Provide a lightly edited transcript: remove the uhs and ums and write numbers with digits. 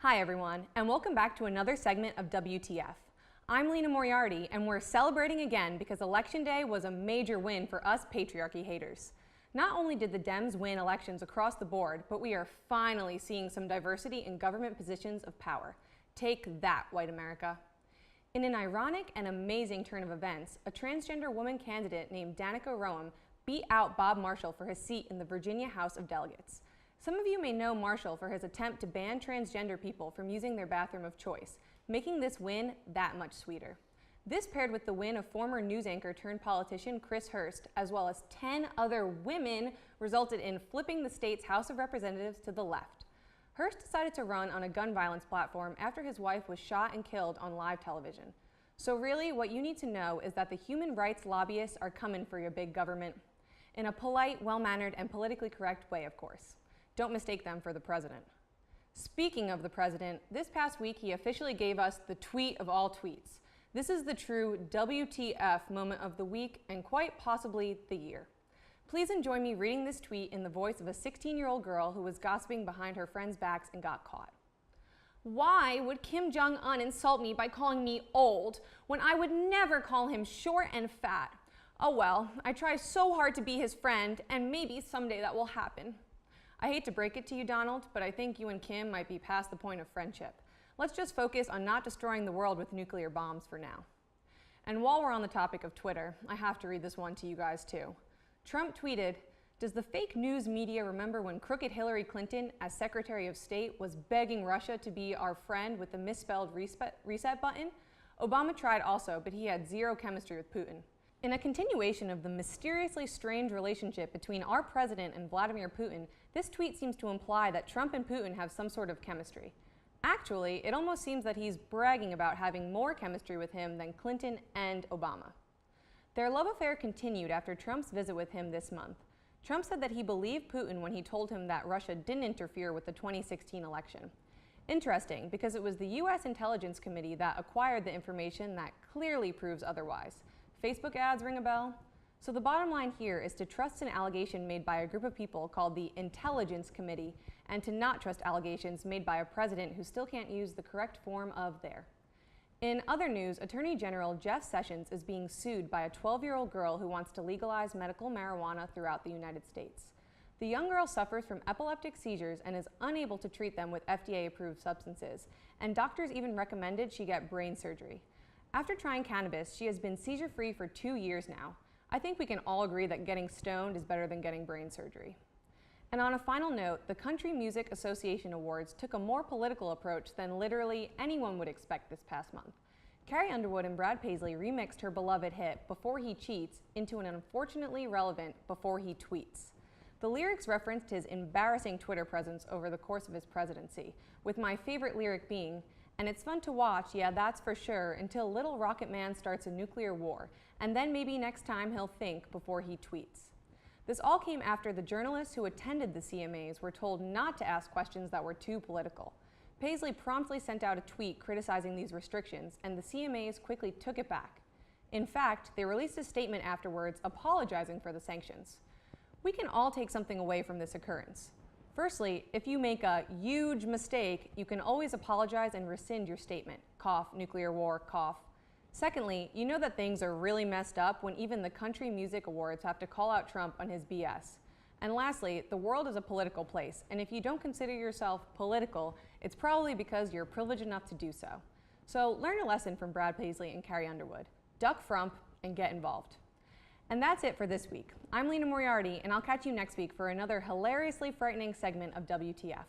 Hi everyone, and welcome back to another segment of WTF. I'm Lena Moriarty, and we're celebrating again because Election Day was a major win for us patriarchy haters. Not only did the Dems win elections across the board, but we are finally seeing some diversity in government positions of power. Take that, white America. In an ironic and amazing turn of events, a transgender woman candidate named Danica Roem beat out Bob Marshall for his seat in the Virginia House of Delegates. Some of you may know Marshall for his attempt to ban transgender people from using their bathroom of choice, making this win that much sweeter. This paired with the win of former news anchor turned politician Chris Hurst, as well as 10 other women, resulted in flipping the state's House of Representatives to the left. Hurst decided to run on a gun violence platform after his wife was shot and killed on live television. So really, what you need to know is that the human rights lobbyists are coming for your big government. In a polite, well-mannered, and politically correct way, of course. Don't mistake them for the president. Speaking of the president, this past week he officially gave us the tweet of all tweets. This is the true WTF moment of the week and quite possibly the year. Please enjoy me reading this tweet in the voice of a 16-year-old girl who was gossiping behind her friends' backs and got caught. Why would Kim Jong-un insult me by calling me old when I would never call him short and fat? Oh well, I try so hard to be his friend, and maybe someday that will happen. I hate to break it to you, Donald, but I think you and Kim might be past the point of friendship. Let's just focus on not destroying the world with nuclear bombs for now. And while we're on the topic of Twitter, I have to read this one to you guys too. Trump tweeted, "Does the fake news media remember when crooked Hillary Clinton, as Secretary of State, was begging Russia to be our friend with the misspelled reset button? Obama tried also, but he had zero chemistry with Putin." In a continuation of the mysteriously strange relationship between our president and Vladimir Putin, this tweet seems to imply that Trump and Putin have some sort of chemistry. Actually, it almost seems that he's bragging about having more chemistry with him than Clinton and Obama. Their love affair continued after Trump's visit with him this month. Trump said that he believed Putin when he told him that Russia didn't interfere with the 2016 election. Interesting, because it was the U.S. Intelligence Committee that acquired the information that clearly proves otherwise. Facebook ads ring a bell? So the bottom line here is to trust an allegation made by a group of people called the Intelligence Committee and to not trust allegations made by a president who still can't use the correct form of there. In other news, Attorney General Jeff Sessions is being sued by a 12-year-old girl who wants to legalize medical marijuana throughout the United States. The young girl suffers from epileptic seizures and is unable to treat them with FDA-approved substances, and doctors even recommended she get brain surgery. After trying cannabis, she has been seizure-free for 2 years now. I think we can all agree that getting stoned is better than getting brain surgery. And on a final note, the Country Music Association Awards took a more political approach than literally anyone would expect this past month. Carrie Underwood and Brad Paisley remixed her beloved hit, "Before He Cheats," into an unfortunately relevant "Before He Tweets." The lyrics referenced his embarrassing Twitter presence over the course of his presidency, with my favorite lyric being, "And it's fun to watch, yeah, that's for sure, until little rocket man starts a nuclear war, and then maybe next time he'll think before he tweets." This all came after the journalists who attended the CMAs were told not to ask questions that were too political. Paisley promptly sent out a tweet criticizing these restrictions, and the CMAs quickly took it back. In fact, they released a statement afterwards apologizing for the sanctions. We can all take something away from this occurrence. Firstly, if you make a huge mistake, you can always apologize and rescind your statement. Cough, nuclear war, cough. Secondly, you know that things are really messed up when even the Country Music Awards have to call out Trump on his BS. And lastly, the world is a political place, and if you don't consider yourself political, it's probably because you're privileged enough to do so. So learn a lesson from Brad Paisley and Carrie Underwood. Duck Frump and get involved. And that's it for this week. I'm Lena Moriarty, and I'll catch you next week for another hilariously frightening segment of WTF.